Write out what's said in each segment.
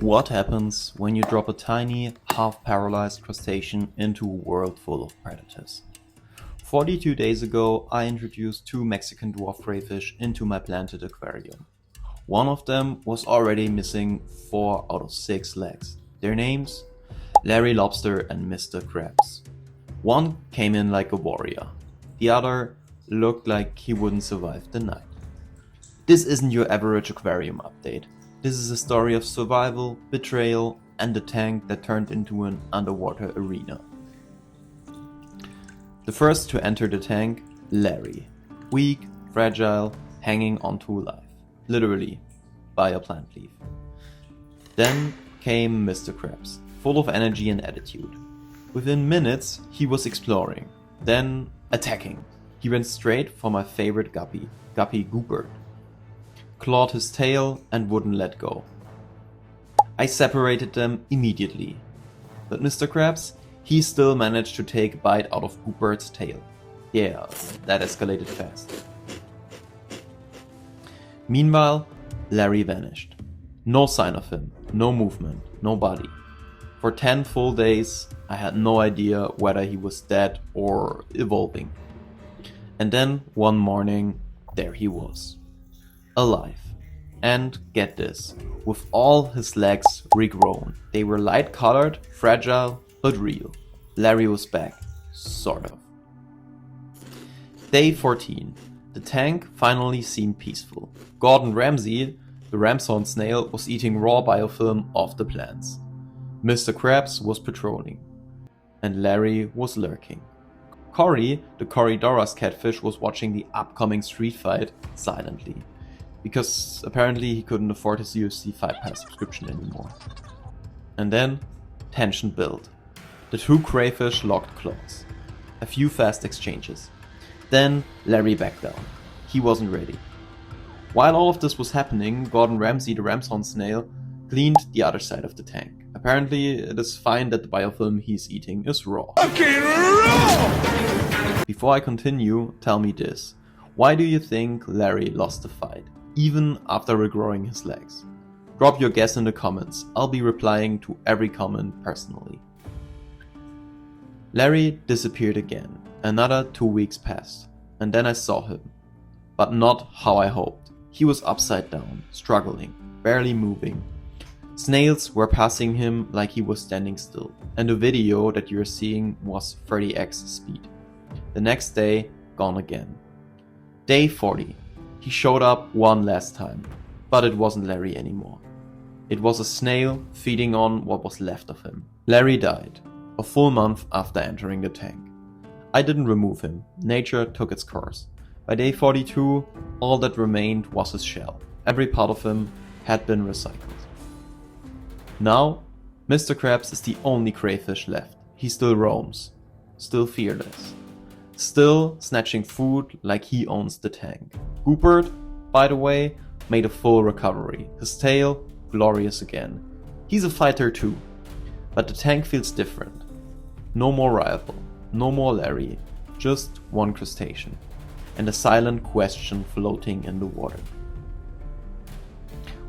What happens when you drop a tiny, half-paralyzed crustacean into a world full of predators? 42 days ago, I introduced 2 Mexican dwarf crayfish into my planted aquarium. One of them was already missing 4 out of 6 legs. Their names? Larry, Lobster and Mr. Krabs. One came in like a warrior. The other looked like he wouldn't survive the night. This isn't your average aquarium update. This is a story of survival, betrayal, and a tank that turned into an underwater arena. The first to enter the tank, Larry. Weak, fragile, hanging onto life. Literally, by a plant leaf. Then came Mr. Krabs, full of energy and attitude. Within minutes, he was exploring, then attacking. He went straight for my favorite guppy Goobert. Clawed his tail and wouldn't let go. I separated them immediately. But Mr. Krabs, he still managed to take a bite out of Goobert's tail. Yeah, that escalated fast. Meanwhile, Larry vanished. No sign of him, no movement, no body. For 10 full days, I had no idea whether he was dead or evolving. And then one morning, there he was. Alive. And get this, with all his legs regrown. They were light colored, fragile, but real. Larry was back. Sort of. Day 14. The tank finally seemed peaceful. Gordon Ramsay, the ramshorn snail, was eating raw biofilm off the plants. Mr. Krabs was patrolling. And Larry was lurking. Cory, the Corydoras catfish, was watching the upcoming street fight silently. Because apparently he couldn't afford his UFC Fight Pass subscription anymore. And then, tension built. The 2 crayfish locked claws. A few fast exchanges. Then Larry backed down. He wasn't ready. While all of this was happening, Gordon Ramsay, the ramshorn snail, cleaned the other side of the tank. Apparently, it is fine that the biofilm he's eating is raw. Fucking raw! Before I continue, tell me this. Why do you think Larry lost the fight, even after regrowing his legs? Drop your guess in the comments. I'll be replying to every comment personally. Larry disappeared again. Another 2 weeks passed, and then I saw him. But not how I hoped. He was upside down, struggling, barely moving. Snails were passing him like he was standing still, and the video that you're seeing was 30x speed. The next day, gone again. Day 40. He showed up one last time, but it wasn't Larry anymore. It was a snail feeding on what was left of him. Larry died, a full month after entering the tank. I didn't remove him, nature took its course. By day 42, all that remained was his shell. Every part of him had been recycled. Now, Mr. Krabs is the only crayfish left. He still roams, still fearless, still snatching food like he owns the tank. Goobert, by the way, made a full recovery. His tail, glorious again. He's a fighter too, but the tank feels different. No more rival, no more Larry, just one crustacean, and a silent question floating in the water.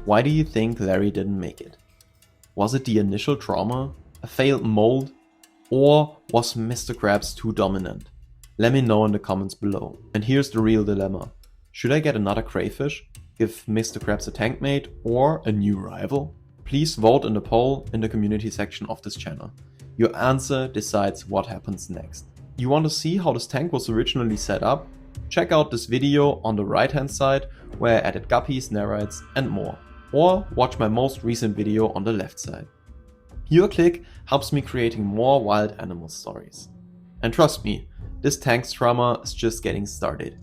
Why do you think Larry didn't make it? Was it the initial trauma, a failed mold, or was Mr. Krabs too dominant? Let me know in the comments below. And here's the real dilemma. Should I get another crayfish, give Mr. Krabs a tank mate, or a new rival? Please vote in the poll in the community section of this channel. Your answer decides what happens next. You want to see how this tank was originally set up? Check out this video on the right hand side where I added guppies, nerites and more. Or watch my most recent video on the left side. Your click helps me creating more wild animal stories. And trust me, this tank's drama is just getting started.